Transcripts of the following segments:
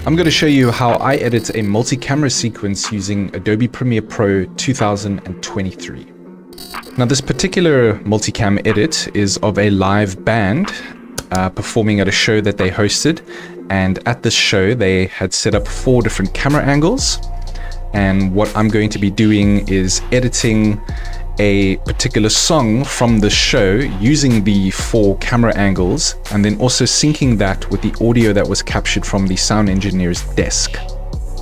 I'm going to show you how I edit a multi-camera sequence using Adobe Premiere Pro 2023. Now this particular multicam edit is of a live band performing at a show that they hosted, and at this show they had set up 4 different camera angles, and what I'm going to be doing is editing a particular song from the show using the 4 camera angles, and then also syncing that with the audio that was captured from the sound engineer's desk.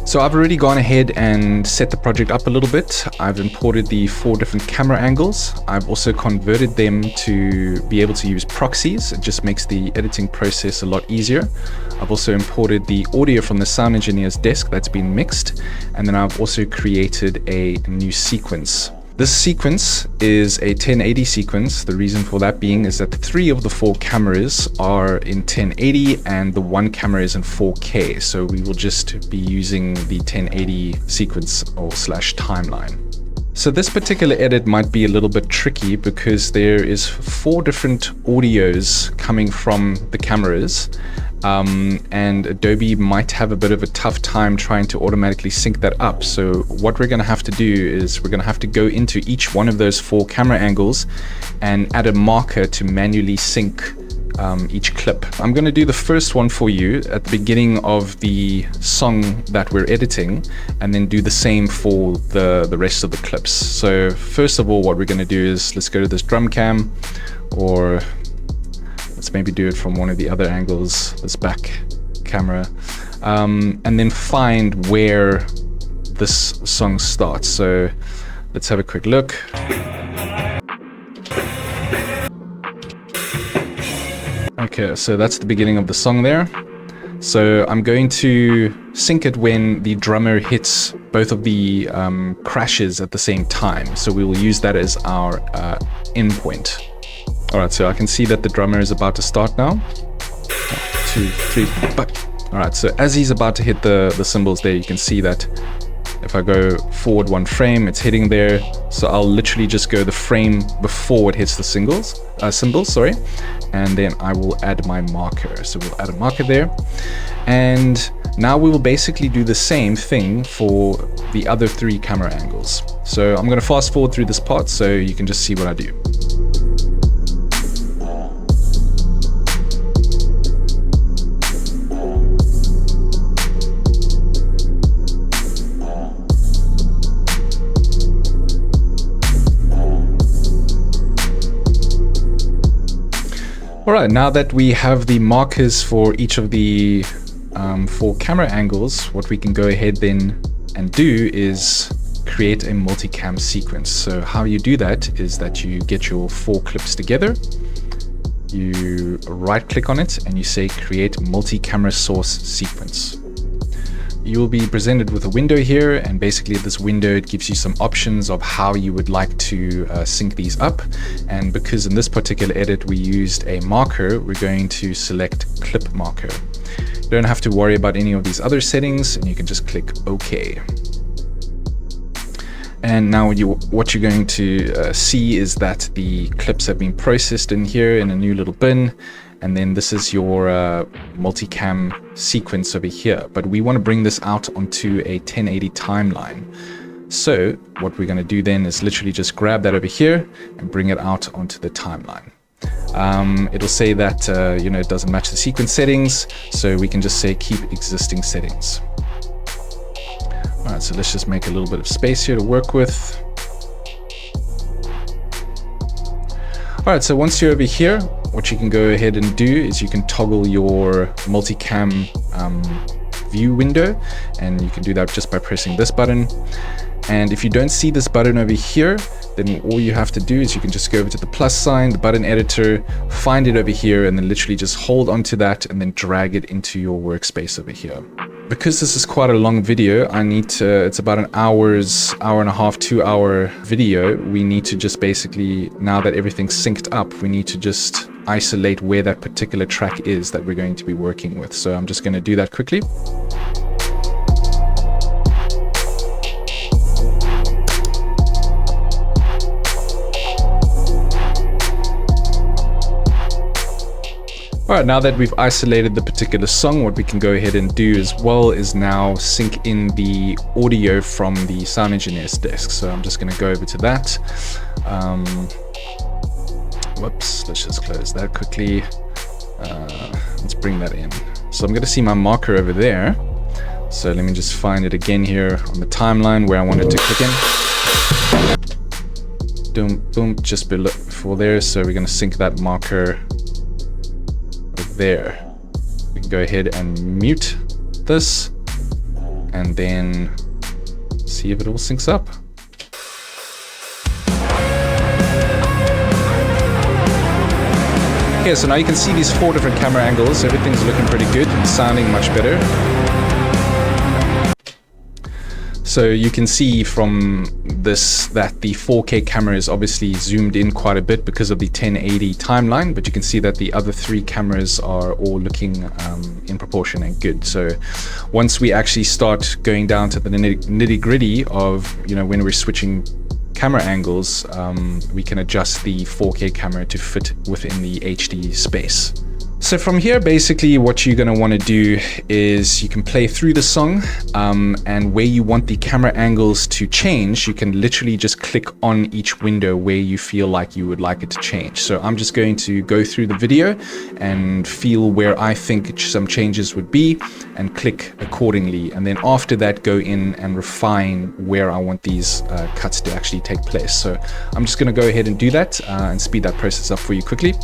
So I've already gone ahead and set the project up a little bit. I've imported the 4 different camera angles. I've also converted them to be able to use proxies. It just makes the editing process a lot easier. I've also imported the audio from the sound engineer's desk that's been mixed, and then I've also created a new sequence. This sequence is a 1080 sequence. The reason for that being is that 3 of the 4 cameras are in 1080 and the 1 camera is in 4K. So we will just be using the 1080 sequence or / timeline. So this particular edit might be a little bit tricky because there is 4 different audios coming from the cameras. And Adobe might have a bit of a tough time trying to automatically sync that up. So what we're going to have to do is we're going to have to go into each one of those 4 camera angles and add a marker to manually sync each clip. I'm going to do the first one for you at the beginning of the song that we're editing, and then do the same for the rest of the clips. So first of all, what we're going to do is let's go to this drum cam, or let's maybe do it from one of the other angles, this back camera, and then find where this song starts. So let's have a quick look. Okay, so that's the beginning of the song there. So I'm going to sync it when the drummer hits both of the crashes at the same time. So we will use that as our endpoint. Alright, so I can see that the drummer is about to start now. 1, 2, 3, but. Alright, so as he's about to hit the cymbals there, you can see that if I go forward 1 frame, it's hitting there. So I'll literally just go the frame before it hits the cymbals, and then I will add my marker. So we'll add a marker there. And now we will basically do the same thing for the other 3 camera angles. So I'm going to fast forward through this part so you can just see what I do. Alright, now that we have the markers for each of the 4 camera angles, what we can go ahead then and do is create a multicam sequence. So how you do that is that you get your 4 clips together, you right click on it and you say create multi-camera source sequence. You will be presented with a window here, and basically this window, it gives you some options of how you would like to sync these up. And because in this particular edit we used a marker, we're going to select clip marker. You don't have to worry about any of these other settings, and you can just click OK. And now what you're going to see is that the clips have been processed in here in a new little bin. And then this is your multicam sequence over here. But we want to bring this out onto a 1080 timeline. So what we're going to do then is literally just grab that over here and bring it out onto the timeline. It'll say that it doesn't match the sequence settings, so we can just say keep existing settings. All right, so let's just make a little bit of space here to work with. All right, so once you're over here, what you can go ahead and do is you can toggle your multicam view window, and you can do that just by pressing this button. And if you don't see this button over here, then all you have to do is you can just go over to the plus sign, the button editor, find it over here, and then literally just hold onto that and then drag it into your workspace over here. Because this is quite a long video, it's about an hour and a half, 2 hour video. We need to just basically, now that everything's synced up, we need to just isolate where that particular track is that we're going to be working with. So I'm just going to do that quickly. All right, now that we've isolated the particular song, what we can go ahead and do as well is now sync in the audio from the sound engineer's desk. So I'm just going to go over to that. Whoops, let's just close that quickly. Let's bring that in. So I'm going to see my marker over there. So let me just find it again here on the timeline where I wanted to click in. Boom, boom, just before there. So we're going to sync that marker there. We can go ahead and mute this and then see if it all syncs up. Okay, so now you can see these 4 different camera angles. Everything's looking pretty good and sounding much better. So you can see from this that the 4K camera is obviously zoomed in quite a bit because of the 1080 timeline, but you can see that the other 3 cameras are all looking in proportion and good. So once we actually start going down to the nitty gritty of, when we're switching camera angles, we can adjust the 4K camera to fit within the HD space. So from here, basically what you're going to want to do is you can play through the song, and where you want the camera angles to change, you can literally just click on each window where you feel like you would like it to change. So I'm just going to go through the video and feel where I think some changes would be and click accordingly. And then after that, go in and refine where I want these cuts to actually take place. So I'm just going to go ahead and do that and speed that process up for you quickly.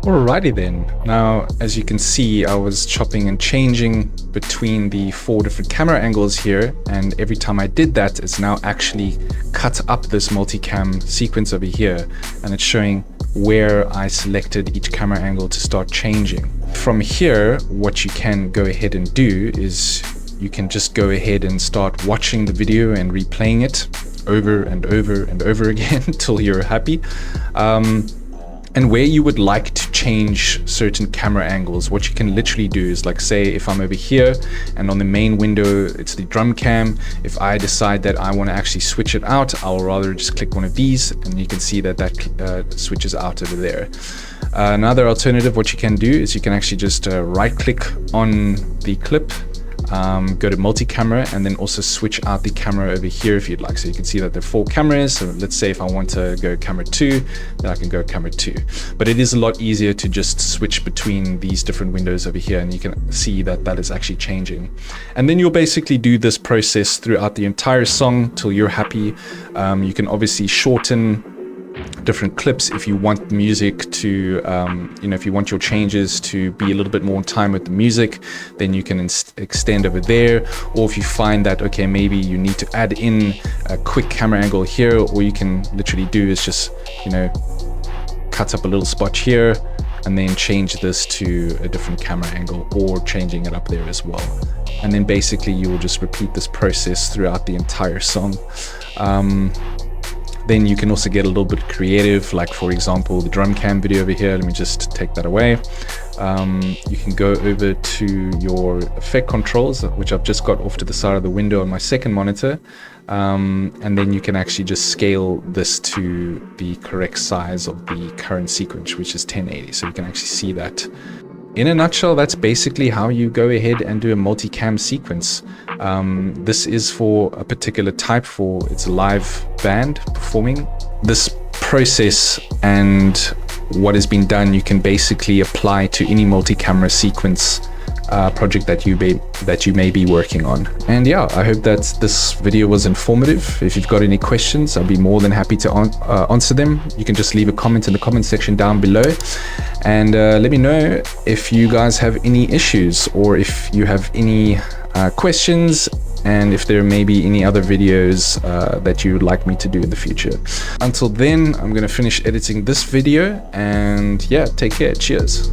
Alrighty then. Now, as you can see, I was chopping and changing between the 4 different camera angles here, and every time I did that, it's now actually cut up this multicam sequence over here, and it's showing where I selected each camera angle to start changing. From here, what you can go ahead and do is you can just go ahead and start watching the video and replaying it over and over and over again until you're happy. And where you would like to change certain camera angles, what you can literally do is, like, say if I'm over here and on the main window it's the drum cam, if I decide that I want to actually switch it out, I'll rather just click one of these and you can see that switches out over there. Another alternative, what you can do is you can actually just right click on the clip, go to multi-camera, and then also switch out the camera over here if you'd like. So you can see that there are 4 cameras. So let's say if I want to go camera 2, then I can go camera 2. But it is a lot easier to just switch between these different windows over here, and you can see that that is actually changing. And then you'll basically do this process throughout the entire song till you're happy. You can obviously shorten different clips if you want music to, if you want your changes to be a little bit more in time with the music, then you can extend over there. Or if you find that, okay, maybe you need to add in a quick camera angle here, all you can literally do is just, cut up a little spot here and then change this to a different camera angle, or changing it up there as well. And then basically you will just repeat this process throughout the entire song. Then you can also get a little bit creative, like for example, the drum cam video over here. Let me just take that away. You can go over to your effect controls, which I've just got off to the side of the window on my second monitor. And then you can actually just scale this to the correct size of the current sequence, which is 1080. So you can actually see that. In a nutshell, that's basically how you go ahead and do a multicam sequence. This is for a particular type, it's a live band performing. This process and what has been done, you can basically apply to any multi-camera sequence project that you may be working on. And yeah, I hope that this video was informative. If you've got any questions, I'll be more than happy to answer them. You can just leave a comment in the comment section down below, and let me know if you guys have any issues or if you have any questions, and if there may be any other videos that you would like me to do in the future. Until then, I'm going to finish editing this video, and yeah, take care. Cheers.